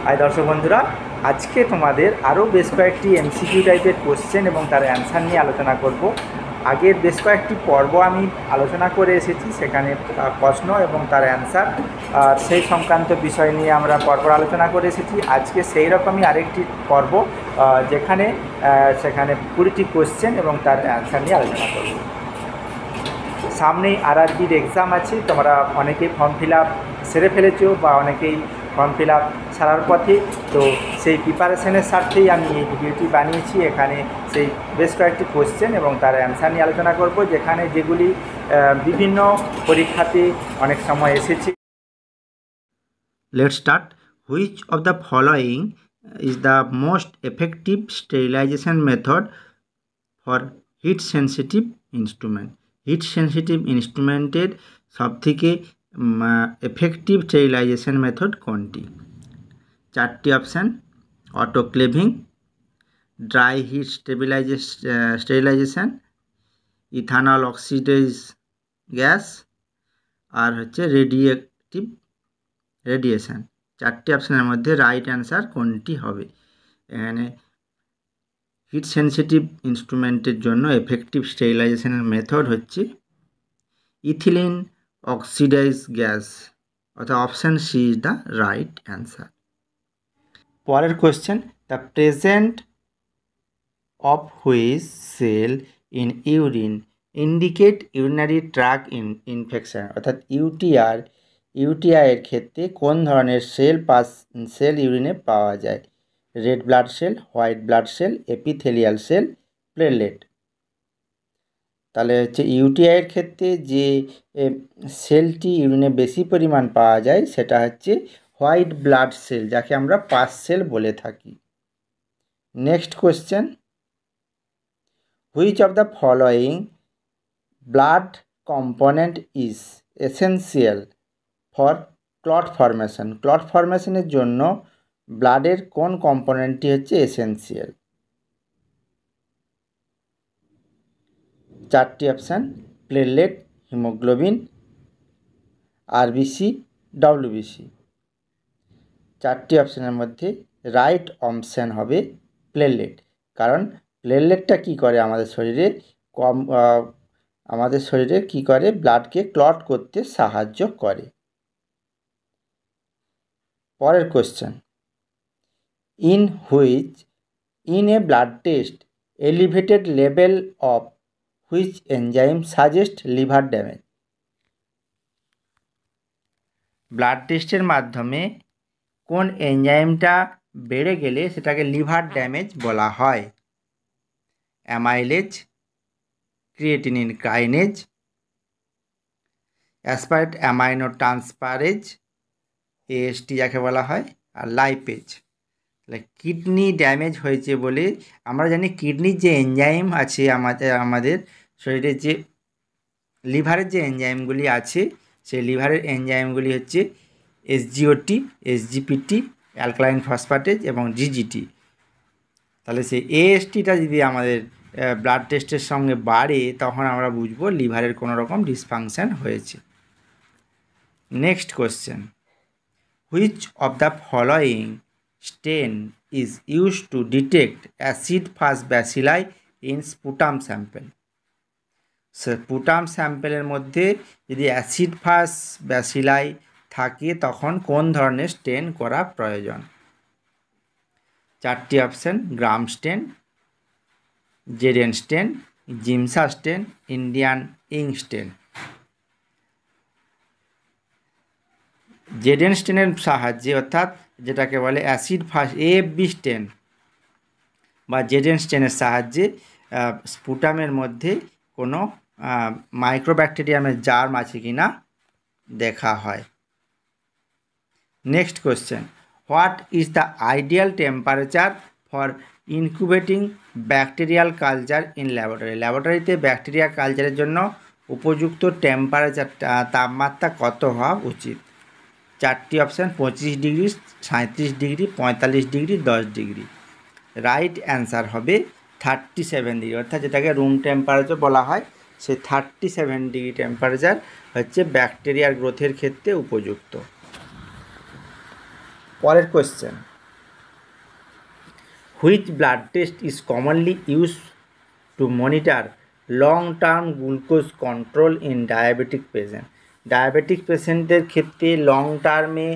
আর দর্শক বন্ধুরা, আজকে তোমাদের আরও বেশ কয়েকটি এমসিকিউ টাইপের কোশ্চেন এবং তার অ্যান্সার নিয়ে আলোচনা করব। আগের বেশ কয়েকটি পর্ব আমি আলোচনা করে এসেছি, সেখানে প্রশ্ন এবং তার অ্যান্সার সেই সংক্রান্ত বিষয় নিয়ে আমরা পর্ব আলোচনা করে এসেছি। আজকে সেই রকমই আরেকটি পর্ব, সেখানে 20টি কোশ্চেন এবং তার অ্যান্সার নিয়ে আলোচনা করব। সামনেই আরআরবির এক্সাম আছে, তোমরা অনেকেই ফর্ম ফিল আপ সেরে ফেলেছো বা অনেকেই ফর্ম ফিল আপ ছাড়ার পথে। তো সেই প্রিপারেশনের স্বার্থেই আমি এই ভিডিওটি বানিয়েছি। এখানে সেই বেশ কয়েকটি কোশ্চেন এবং তার অ্যান্সার নিয়ে আলোচনা করব, যেগুলি বিভিন্ন পরীক্ষাতে অনেক সময় এসেছে। Let's start. Which of the following is the most effective sterilization method for heat sensitive instrument? Heat sensitive ইনস্ট্রুমেন্টের সবথেকে এফেক্টিভ স্টেরিলাইজেশন মেথড কোনটি? চারটি option: autoclaving, dry heat sterilization, ethanol oxidize gas, আর হচ্ছে রেডিয়েশন। চারটি অপশানের মধ্যে রাইট অ্যান্সার কোনটি হবে? এখানে হিট সেন্সিটিভ ইনস্ট্রুমেন্টের জন্য এফেক্টিভ স্টেরিলাইজেশনের মেথড হচ্ছে ইথিলিন অক্সিডাইজ গ্যাস, অর্থাৎ option C is the right answer. পরের question, the present of which cell in urine indicate urinary tract infection, অর্থাৎ ইউটিআইয়ের ক্ষেত্রে কোন ধরনের সেল ইউরিনে পাওয়া যায়? Red blood cell, white blood cell, epithelial cell, platelet. তাহলে হচ্ছে ইউটিআইয়ের ক্ষেত্রে যে সেলটি ইউরিনে বেশি পরিমাণ পাওয়া যায় সেটা হচ্ছে হোয়াইট ব্লাড সেল, যাকে আমরা পাস সেল বলে থাকি। Next question, which of the following blood component is essential for clot formation? Clot ফর্মেশনের জন্য ব্লাডের কোন কম্পোনেন্টটি হচ্ছে এসেন্সিয়াল? চারটি option: platelet, haemoglobin, RBC, WBC. চারটি অপশানের মধ্যে রাইট অপশান হবে প্লেটলেট, কারণ প্লেটলেটটা কী করে আমাদের শরীরে কী করে, ব্লাডকে ক্লট করতে সাহায্য করে। পরের question, in a blood test elevated level of which enzyme suggest liver damage? Blood টেস্টের মাধ্যমে কোন এনজাইমটা বেড়ে গেলে সেটাকে লিভার ড্যামেজ বলা হয়? Amylase, creatinine kinase, aspartate aminotransferase, AST যাকে বলা হয়, আর লাইপেজ। তাহলে কিডনি ড্যামেজ হয়েছে বলে আমরা জানি কিডনির যে এনজাইম আছে আমাদের শরীরে, যে লিভারের যে এনজাইমগুলি আছে সেই লিভারের এনজাইমগুলি হচ্ছে এসজিওটি, এসজিপিটি, অ্যালকালাইন ফসফেটেজ এবং জিজিটি। তাহলে সেই এএসটিটা যদি আমাদের ব্লাড টেস্টের সঙ্গে বাড়ে তখন আমরা বুঝবো লিভারের কোনো রকম ডিসফাংশন হয়েছে। Next question, which of the following stain is use to detect acid fast bacilli in sputum sample? Sputum স্যাম্পেলের মধ্যে যদি অ্যাসিড ফাস ব্যাসিলাই থাকে তখন কোন ধরনের স্টেন করা প্রয়োজন? চারটি অপশান: গ্রাম স্টেন, জেডেন স্টেন, জিমসা স্টেন, ইন্ডিয়ান ইঙ্ক স্টেন। জেডেন স্টেনের সাহায্যে, অর্থাৎ যেটাকে বলে অ্যাসিড ফাস এএফবি স্টেন বা জেডেন স্টেনের সাহায্যে স্পুটামের মধ্যে কোনো মাইক্রোব্যাকটেরিয়ামের জার্ম আছে কি না দেখা হয়। Next question, what is the ideal temperature for incubating bacterial culture in laboratory? ল্যাবরেটরিতে ব্যাকটেরিয়া কালচারের জন্য উপযুক্ত তাপমাত্রা কত হওয়া উচিত? চারটি option: 25 degree, 37 degree, 45 degree, 10 degree. Right answer হবে 37 ডিগ্রি, অর্থাৎ যেটাকে রুম টেম্পারেচার বলা হয়, সেই 37 ডিগ্রি টেম্পারেচার হচ্ছে ব্যাকটেরিয়ার গ্রোথের ক্ষেত্রে উপযুক্ত। পরের question, which blood test is commonly use to monitor long term glucose control in diabetic patient? Diabetic পেশেন্টদের ক্ষেত্রে লং টার্মে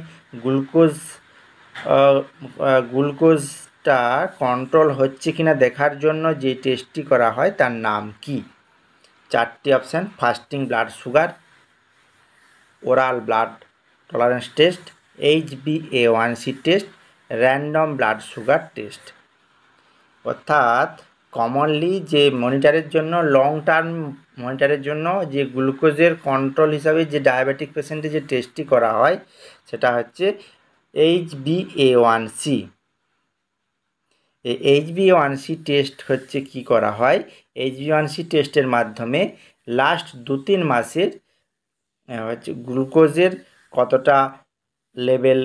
গ্লুকোজটা কন্ট্রোল হচ্ছে কিনা দেখার জন্য যে টেস্টটি করা হয় তার নাম কি? চারটি option: fasting blood sugar, oral blood tolerance test, HbA1c test, random blood sugar test. অর্থাৎ কমনলি যে মনিটরের জন্য, লং টার্ম মনিটরের জন্য যে গ্লুকোজের কন্ট্রোল হিসাবে যে ডায়াবেটিক পেশেন্টে যে টেস্টটি করা হয় সেটা হচ্ছে HbA1c। এই HbA1c টেস্ট হচ্ছে কি করা হয়? HbA1c টেস্টের মাধ্যমে লাস্ট 2-3 মাসের হচ্ছে গ্লুকোজের কতটা লেভেল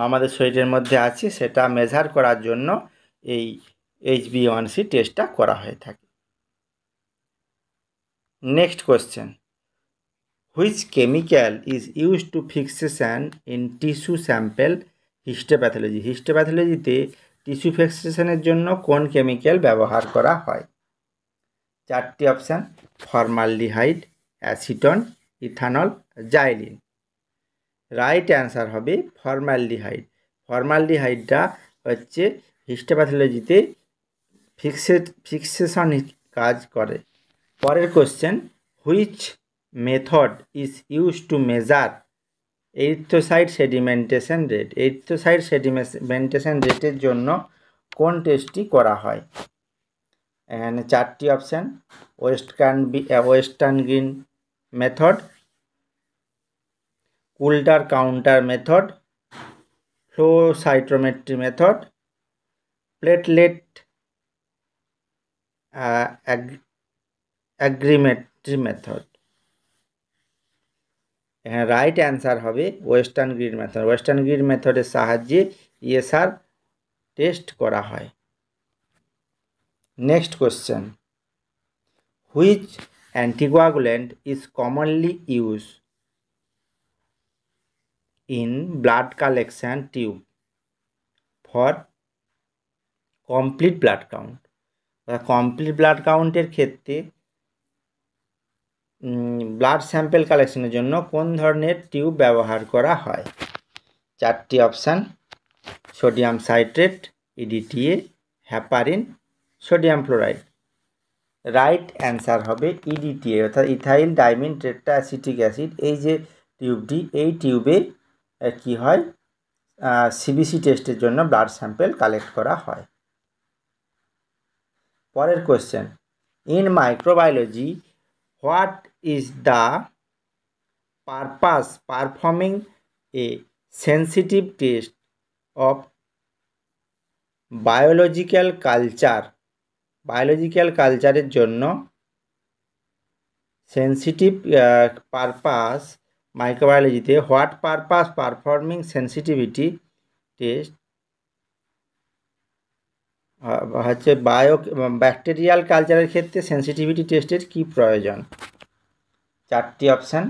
আমাদের শরীরের মধ্যে আছে সেটা মেজার করার জন্য এই HbA1c টেস্টটা করা হয়ে থাকে। Next question: which chemical is use to fixation in tissue sample histopathology? হিস্টোপ্যাথোলজিতে টিস্যু ফিক্সেশনের জন্য কোন কেমিক্যাল ব্যবহার করা হয়? চারটি option: formaldehyde, acetone, ethanol, xylene. Right answer হবে ফর্মালডিহাইড। ফর্মালডিহাইডটা হচ্ছে হিস্টোপ্যাথোলজিতে ফিক্সেশন কাজ করে। পরের question: which method is use to measure erythrocyte sedimentation rate? Erythrocyte sedimentation রেটের জন্য কোন টেস্টটি করা হয়? এখানে চারটি option: western green method, Coulter counter method, flow cytometry method, platelet aggregometry method. হ্যাঁ, রাইট অ্যান্সার হবে western grid method. Western grid মেথডের সাহায্যে ESR টেস্ট করা হয়। Next question: which anticoagulant is commonly use in blood collection tube for complete blood count? Complete blood কাউন্টের ক্ষেত্রে blood sample কালেকশনের জন্য কোন ধরনের টিউব ব্যবহার করা হয়? চারটি option: sodium citrate, EDTA, heparin, sodium fluoride. Right answer হবে EDTA অর্থাৎ ইথাইল ডাইমিন টেট্রাঅ্যাসিটিক অ্যাসিড। এই যে টিউবটি, এই টিউবে কি হয়, CBC টেস্টের জন্য ব্লাড স্যাম্পেল কালেক্ট করা হয়। পরের question: in microbiology what is the purpose performing a sensitive test of biological culture? Biological কালচারের জন্য সেন্সিটিভ পারপাস মাইক্রোবায়োলজিতে what purpose performing sensitivity test হচ্ছে ব্যাকটেরিয়াল কালচারের ক্ষেত্রে সেন্সিটিভিটি টেস্টের কি প্রয়োজন? চারটি option: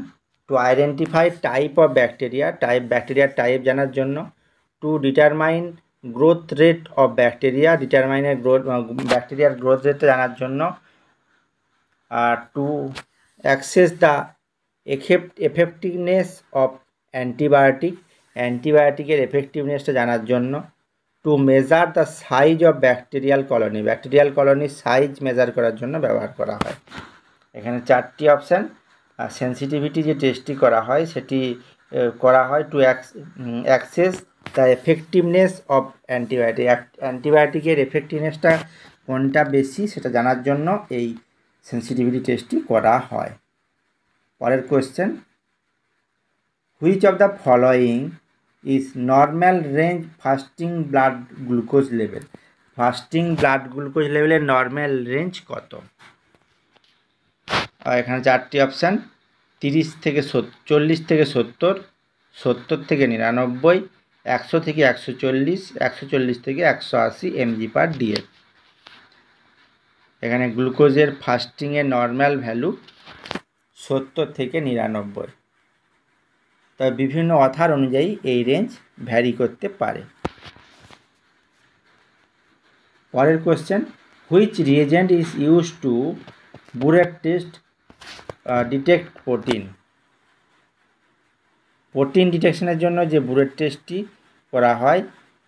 to identify type of bacteria, ব্যাকটেরিয়ার টাইপ জানার জন্য, to determine growth rate of bacteria, ব্যাকটেরিয়ার গ্রোথ রেটটা জানার জন্য, to access the effectiveness of অ্যান্টিবায়োটিকের এফেক্টিভনেসটা জানার জন্য, to measure the size of bacterial কলোনির সাইজ মেজার করার জন্য ব্যবহার করা হয়। এখানে চারটি অপশান। সেন্সিটিভিটি যে টেস্টটি করা হয় সেটি করা হয় to access the effectiveness of অ্যান্টিবায়োটিকের এফেক্টিভনেসটা কোনটা বেশি সেটা জানার জন্য এই সেন্সিটিভিটি টেস্টটি করা হয়। পরের question: which of the following is normal range fasting blood glucose level? Fasting blood glucose লেভেলের নর্মাল রেঞ্জ কত? এখানে চারটি অপশান: 40 থেকে 70, 70 থেকে 99, 100 থেকে 140, 140 থেকে 180 mg/dl। এখানে গ্লুকোজের ফাস্টিংয়ের নর্মাল ভ্যালু 70 থেকে 99। তবে বিভিন্ন অথার অনুযায়ী এই রেঞ্জ ভ্যারি করতে পারে। পরের question, which reagent is use to biuret test detect protein. Protein ডিটেকশনের জন্য যে বুরেট টেস্টটি করা হয়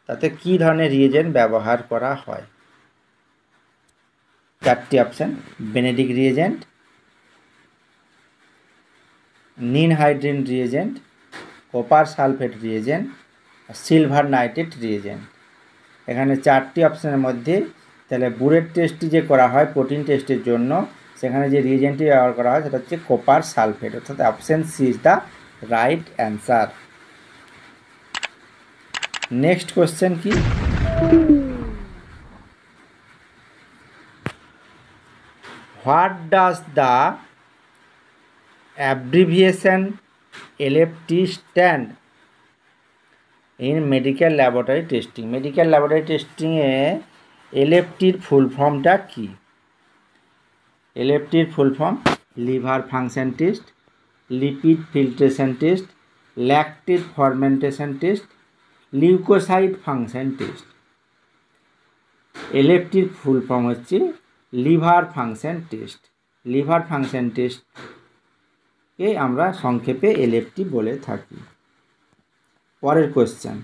তাতে কী ধরনের রিয়েজেন্ট ব্যবহার করা হয়? 4টি option, Benedict reagent, ninhydrin reagent, copper sulphate reagent, silver nitrate reagent. এখানে 4টি অপশানের মধ্যে তাহলে বুরেট টেস্টটি যে করা হয় প্রোটিন টেস্টের জন্য, সেখানে যে রিয়েজেন্টটি ব্যবহার করা হয় সেটা হচ্ছে কপার সালফেট, অর্থাৎ option C is the right answer. Next question কি, what does the abbreviation LFT stand in medical laboratory testing? Medical laboratory টেস্টিংয়ে এলএফটির ফুল ফর্মটা কি? এলএফটির full form liver function test, lipid filtration test, lactate fermentation test, leucocyte function test. এলএফটির full form হচ্ছে liver function টেস্ট। লিভার ফাংশন টেস্টকে আমরা সংক্ষেপে এলএফটি বলে থাকি। পরের question,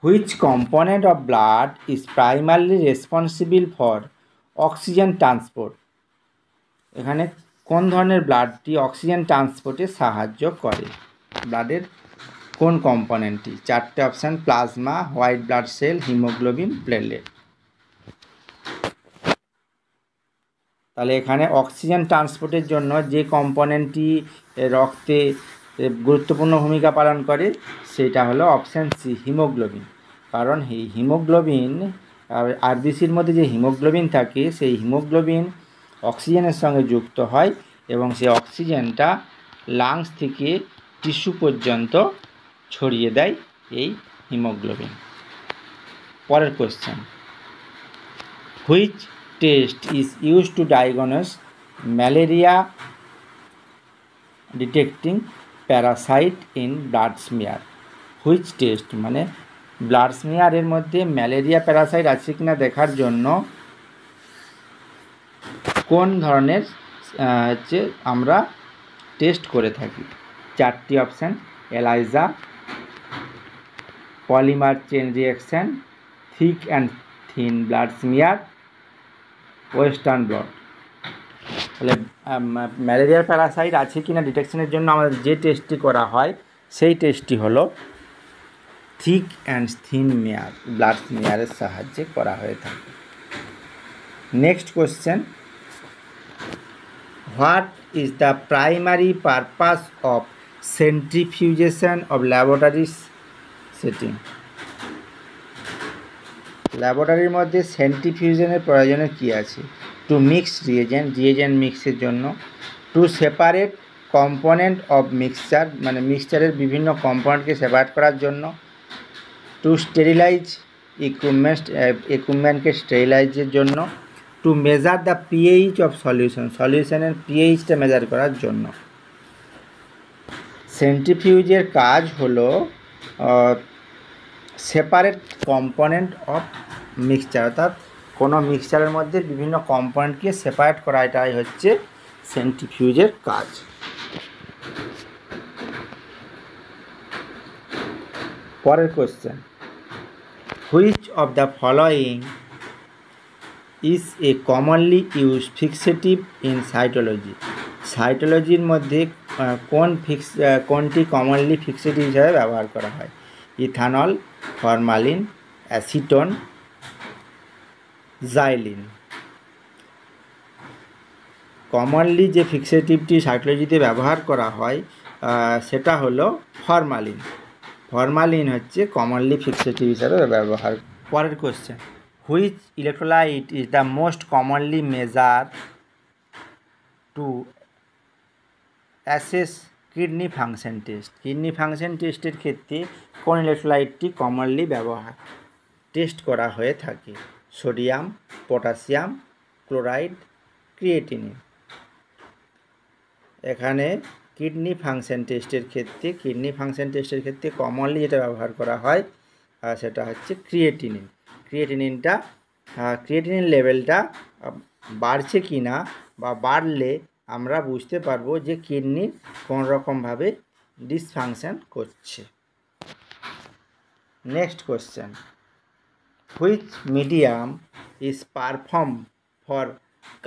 which component of blood is প্রাইমারলি responsible for oxygen transport? এখানে কোন ধরনের ব্লাডটি অক্সিজেন ট্রান্সপোর্টে সাহায্য করে? ব্লাডের কোন কম্পোনেন্টটি? 4টে option, plasma, white blood cell, haemoglobin, platelet. তাহলে এখানে অক্সিজেন ট্রান্সপোর্টের জন্য যে কম্পোনেন্টটি রক্তে গুরুত্বপূর্ণ ভূমিকা পালন করে সেটা হলো অপশান সি, হিমোগ্লোবিন। কারণ এই হিমোগ্লোবিন আরবিসির মধ্যে যে হিমোগ্লোবিন থাকে সেই হিমোগ্লোবিন অক্সিজেনের সঙ্গে যুক্ত হয় এবং সেই অক্সিজেনটা লাংস থেকে টিস্যু পর্যন্ত ছড়িয়ে দেয় এই হিমোগ্লোবিন। পরের question, which test is use two diagnose malaria detecting Parasite in blood smear? Which test মানে ব্লাড স্মিয়ারের মধ্যে ম্যালেরিয়া প্যারাসাইট আছে কিনা দেখার জন্য কোন ধরনের হচ্ছে আমরা টেস্ট করে থাকি? 4টি option, ELISA, polymer chain reaction, thick and thin blood smear, western blot. তাহলে ম্যালেরিয়ার প্যারাসাইট আছে কিনা ডিটেকশনের জন্য আমাদের যে টেস্টটি করা হয় সেই টেস্টটি হলো থিক অ্যান্ড থিন ব্লাড স্মিয়ারের সাহায্যে করা হয়ে থাকে। Next question, what is the primary purpose of centrifugation of laboratory setting? ল্যাবরেটরির মধ্যে সেন্ট্রিফিউশনের প্রয়োজনে কী আছে? টু মিক্স রিয়েজেন্ট মিক্সের জন্য, to separate component of mixture মানে মিক্সচারের বিভিন্ন কম্পোনেন্টকে সেপারেট করার জন্য, টু স্টেরিলাইজ ইকুইপমেন্টকে স্টেরিলাইজের জন্য, to measure the pH of সলিউশনের পিএইচটা মেজার করার জন্য। সেন্ট্রিফিউজের কাজ হলো সেপারেট কম্পোনেন্ট অফ মিক্সচার, অর্থাৎ কোনো মিক্সচারের মধ্যে বিভিন্ন কম্পোনেন্টকে সেপারেট করা, এটাই হচ্ছে সেন্ট্রিফিউজের কাজ। পরের question, which of the following is a commonly use fixative in cytology? সাইটোলজির মধ্যে কোনটি কমনলি ফিক্সেটিভ হিসাবে ব্যবহার করা হয়? Ethanol, formalin, acetone, xylene. Commonly যে ফিক্সেটিভটি সাইটোলজিতে ব্যবহার করা হয় সেটা হলো ফরমালিন। ফরমালিন হচ্ছে কমনলি ফিক্সেটিভ হিসাবে ব্যবহার। পরের question, which electrolyte is the most commonly measure to assess kidney function test? Kidney function টেস্টের ক্ষেত্রে কোন ইলেকট্রোলাইটটি কমনলি টেস্ট করা হয়ে থাকে? Sodium, potassium, chloride, creatinine. এখানে কিডনি ফাংশন টেস্টের ক্ষেত্রে কমনলি যেটা ব্যবহার করা হয় সেটা হচ্ছে ক্রিয়েটিনিন। ক্রিয়েটিনিন লেভেলটা বাড়ছে কি না বা বাড়লে আমরা বুঝতে পারবো যে কিডনি কোনো রকমভাবে ডিসফাংশন করছে। Next question, which medium is perform for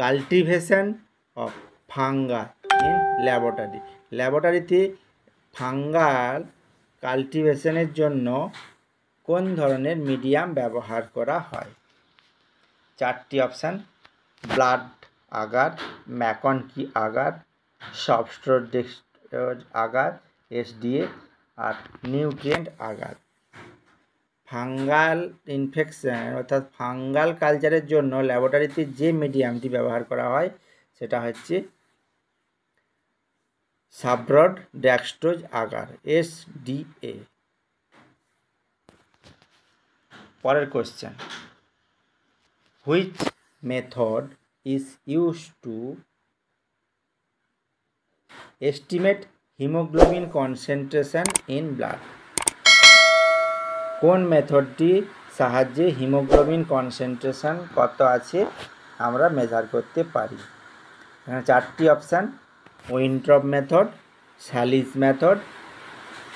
cultivation of fungus in laboratory? ল্যাবরেটরিতে ফাঙ্গাল কাল্টিভেশনের জন্য কোন ধরনের মিডিয়াম ব্যবহার করা হয়? 4টি option, blood agar, MacConkey agar, substrate agar, SDA আর নিউট্রিয়েন্ট আগার। ফাঙ্গাল ইনফেকশন অর্থাৎ ফাঙ্গাল কালচারের জন্য ল্যাবরেটরিতে যে মিডিয়ামটি ব্যবহার করা হয় সেটা হচ্ছে সাব্রড ডেক্সট্রোজ আগার, এসডিএ। পরের question, which method is use two estimate haemoglobin concentration in blood? কোন মেথডটি সাহায্যে হিমোগ্লোবিন কনসেন্ট্রেশন কত আছে আমরা মেজার করতে পারি? এখানে 4টি option, Wintrobe method, Sahli's method,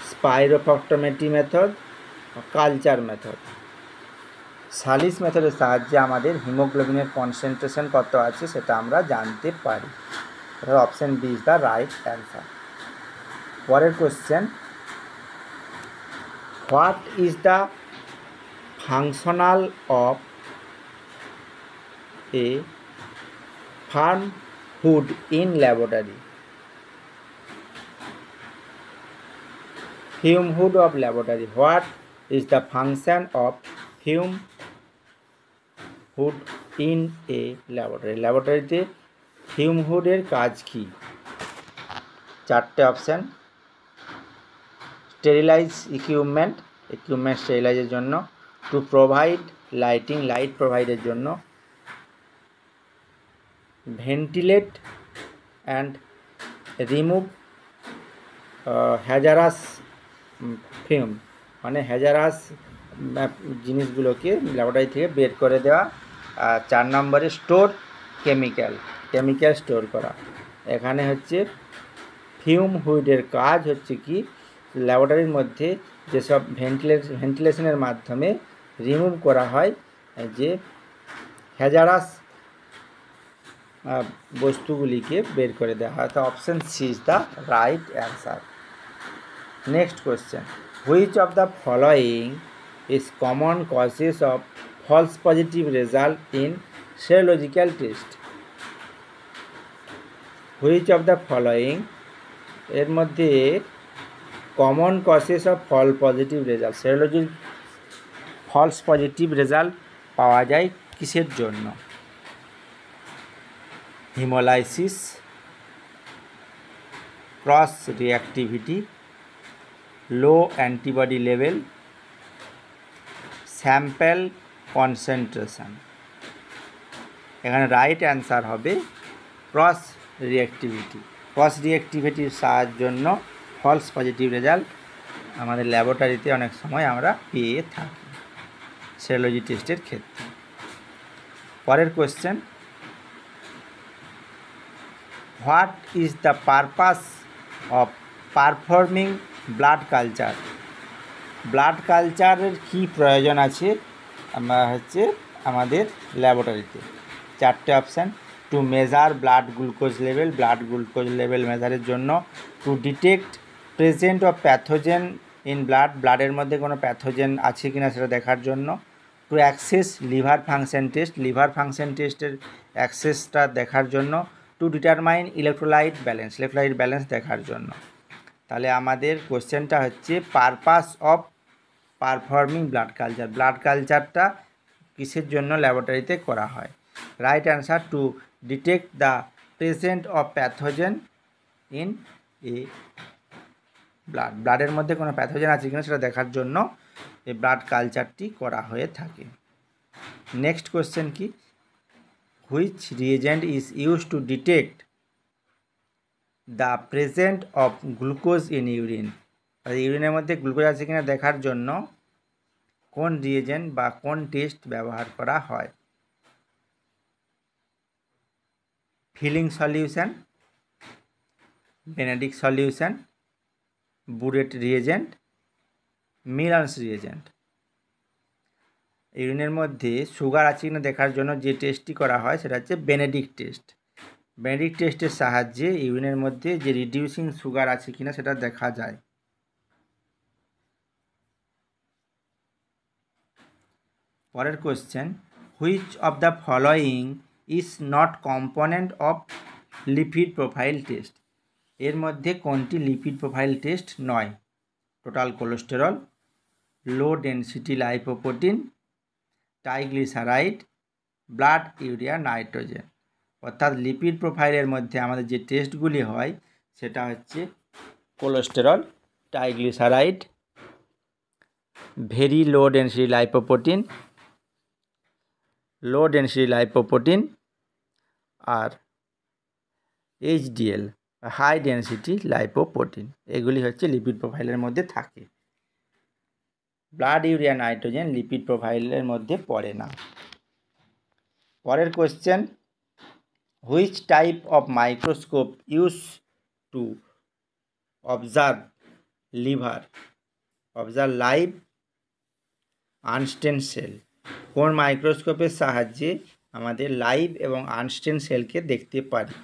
spectrophotometry method, culture method. Sahli's মেথডের সাহায্যে আমাদের হিমোগ্লোবিনের কনসেন্ট্রেশন কত আছে সেটা আমরা জানতে পারি। Option B is the right answer. পরের question, what is the functional of a fume hood in laboratory? fume hood of laboratory. What is the function of fume hood in a laboratory? ল্যাবরেটরিতে fume hood এর কাজ কি? 4টে option, sterilise equipment স্টেরিলাইজের জন্য, to provide lighting light প্রোভাইডের জন্য, ventilate and remove হ্যাজারাস fume মানে হ্যাজারাস জিনিসগুলোকে laboratory থেকে বের করে দেওয়া। 4 নম্বরে স্টোর কেমিক্যাল স্টোর করা। এখানে হচ্ছে ফিউম হুডের কাজ হচ্ছে কি, ল্যাবরেটরির মধ্যে যেসব ভেন্টিলেশনের মাধ্যমে রিমুভ করা হয় যে হ্যাজারাস বস্তুগুলিকে বের করে দেওয়া হয়। তো option C is the right answer. Next question, which of the following is common causes of false positive result in serological test? Which of the following এর মধ্যে common causes of false positive result, serology false positive result পাওয়া যায় কিসের জন্য? Haemolysis, cross reactivity, low antibody level, sample concentration. এখানে right answer হবে cross রিঅ্যাক্টিভিটির সাহায্যের জন্য ফলস পজিটিভ রেজাল্ট আমাদের ল্যাবরেটরিতে অনেক সময় আমরা পেয়ে থাকি সেরোলজি টেস্টের ক্ষেত্রে। পরের question, what is the purpose of performing blood culture? Blood কালচারের কী প্রয়োজন আছে আমাদের ল্যাবরেটরিতে? 4টে option, to measure blood glucose level মেজারের জন্য, to detect present of pathogen in ব্লাডের মধ্যে কোনো প্যাথোজেন আছে কিনা সেটা দেখার জন্য, টু অ্যাক্সেস লিভার ফাংশন টেস্টের অ্যাক্সেসটা দেখার জন্য, টু ডিটারমাইন ইলেকট্রোলাইট ব্যালেন্স দেখার জন্য। তাহলে আমাদের কোশ্চেনটা হচ্ছে পারপাস অফ পারফর্মিং ব্লাড কালচারটা কিসের জন্য ল্যাবরেটরিতে করা হয়? Right answer, two detect the present of pathogen in a ব্লাডের মধ্যে কোনো প্যাথোজেন আছে কিনা সেটা দেখার জন্য এই ব্লাড কালচারটি করা হয়ে থাকে। নেক্সট কোশ্চেন কি, which reagent is use to detect the present of glucose in urine? ইউরিনের মধ্যে গ্লুকোজ আছে কিনা দেখার জন্য কোন রিয়েজেন্ট বা কোন টেস্ট ব্যবহার করা হয়? Fehling solution, Benedict solution, biuret reagent, Millon's reagent. ইউরিনের মধ্যে সুগার আছে কিনা দেখার জন্য যে টেস্টটি করা হয় সেটা হচ্ছে বেনেডিক্ট টেস্ট। বেনেডিক্ট টেস্টের সাহায্যে ইউরিনের মধ্যে যে রিডিউসিং সুগার আছে কিনা সেটা দেখা যায়। পরের question, which of the following is not component of lipid profile test? এর মধ্যে কোনটি লিপিড প্রোফাইল টেস্ট নয়? Total cholesterol, low density lipoprotein, triglyceride, blood urea nitrogen. অর্থাৎ লিপিড প্রোফাইলের মধ্যে আমাদের যে টেস্টগুলি হয় সেটা হচ্ছে cholesterol, triglyceride, very low density lipoprotein, low density lipoprotein আর এইচডিএল হাই ডেনসিটি লাইপোপ্রোটিন। এগুলি হচ্ছে লিপিড প্রোফাইলের মধ্যে থাকে। ব্লাড ইউরিয়া নাইট্রোজেন লিপিড প্রোফাইলের মধ্যে পড়ে না। পরের question, which type of microscope use to observe live unstained cell? কোন মাইক্রোস্কোপের সাহায্যে আমাদের লাইভ এবং আনস্টেন সেলকে দেখতে পারি?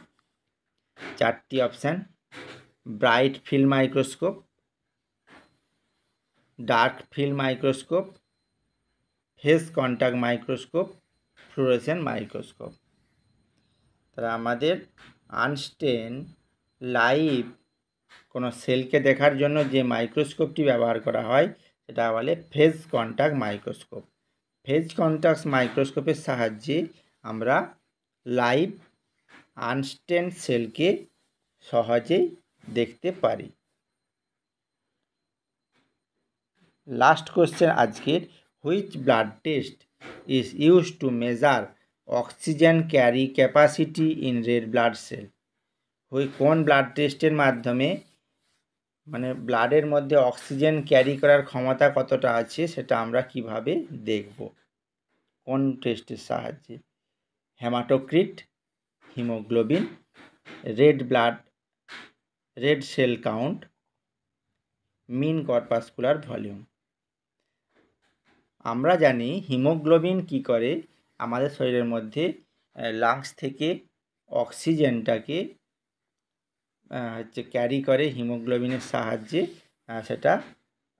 চারটি option, bright field microscope, dark field microscope, phase contrast microscope, fluorescent microscope. তাহলে আমাদের আনস্টেন লাইভ কোনো সেলকে দেখার জন্য যে মাইক্রোস্কোপটি ব্যবহার করা হয় সেটা বলে phase contact microscope. Phase contact মাইক্রোস্কোপের সাহায্যে আমরা লাইভ আনস্টেন সেলকে সহজেই দেখতে পারি। লাস্ট কোশ্চেন আজকের, which blood test is use to measure oxygen carry capacity in red blood sell? কোন ব্লাড টেস্টের মাধ্যমে মানে ব্লাডের মধ্যে অক্সিজেন ক্যারি করার ক্ষমতা কতটা আছে সেটা আমরা কিভাবে দেখব? কোন টেস্টের সাহায্যে? Haematocrit, haemoglobin, red cell count, mean corpuscular volume. আমরা জানি হিমোগ্লোবিন কি করে, আমাদের শরীরের মধ্যে লাংস থেকে অক্সিজেনটাকে ক্যারি করে হিমোগ্লোবিনের সাহায্যে, সেটা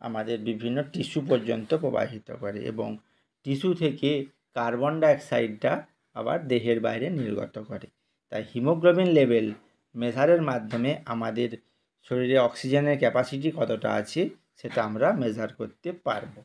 আমাদের বিভিন্ন টিস্যু পর্যন্ত প্রবাহিত করে এবং টিস্যু থেকে কার্বন ডাইঅক্সাইডটা আবার দেহের বাইরে নির্গত করে। তাই হিমোগ্লোবিন লেভেল মেজারের মাধ্যমে আমাদের শরীরে অক্সিজেনের ক্যাপাসিটি কতটা আছে সেটা আমরা মেজার করতে পারবো।